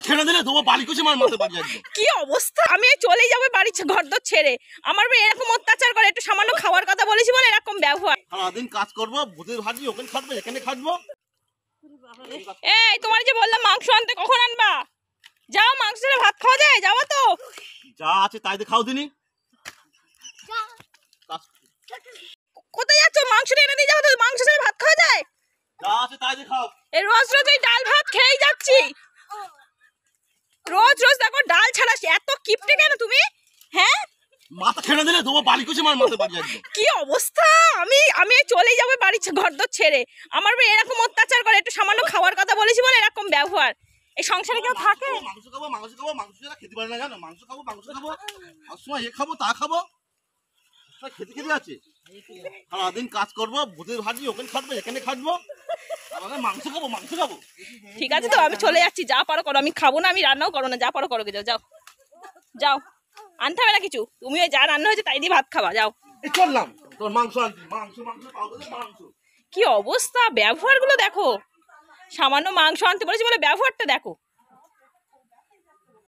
ছেড়ে দিলে তোমার বাড়ি কুছে মার মারতে পারি একদম। কি অবস্থা, আমি চলেই যাবো বাড়ি ঘরদোর ছেড়ে। আমার মেয়ে এরকম অত্যাচার করে, একটু সামান্য খাওয়ার কথা বলেছি বলে এরকম ব্যবহার। সারাদিন কাজ করবো, ভূতের ভাজি ওখানে খাটবো এখানে খাটবো। এই তোমার যে বললাম মাংস আনতে, কখন আনবা? যাও, মাংস ছাড়া ভাত খাওয়া যায়? যাওয়া তো। যা আছে তাই দিয়ে খাও দিনি। কোথায় যাচ্ছ? মাংস এনে দিয়ে যাবো তো, মাংস ছাড়া ভাত খাওয়া যায়? যা আছে তাই দিয়ে খাও। এই রোজ রোজ ওই ডাল ভাত খেয়েই যাচ্ছি, রোজ রোজ দেখো ডাল ছাড়া। এত কিপটে কেন তুমি? হ্যাঁ, মাথা ছেড়ে দিলে তোমার বাড়ি কুছে মার মারতে পারি একদম। কি অবস্থা, আমি চলেই যাবো বাড়ি ঘরদোর ছেড়ে। আমার মেয়ে এরকম অত্যাচার করে, একটু সামান্য খাওয়ার কথা বলেছি বলে এরকম ব্যবহার। এই সংসারে কেউ থাকে? মাংস খাবো মাংস খাবো, মাংস ছাড়া খেতে পারে না জানো। মাংস খাবো মাংস খাবো, সবসময় এ খাবো তা খাবো, খেতে খেতে আছে। সারাদিন কাজ করবো, ভূতের ভাজি ওখানে খাটবো এখানে খাটবো, মাংস খাবো মাংস খাবো। ঠিক আছে তো, আমি চলে যাচ্ছি, যা পারো করো। আমি খাবো না, আমি রান্নাও করো না, যা পারো করো। যাও যাও যাও, আনতে হবে না কিছু। তুমি যা রান্না হয়েছে তাই দিয়ে ভাত খাবা, যাও। চললাম তোর মাংস আনছি, মাংস মাংস মাংস। কি অবস্থা, ব্যবহার গুলো দেখো। সামান্য মাংস আনতে বলেছি বলে ব্যবহারটা দেখো।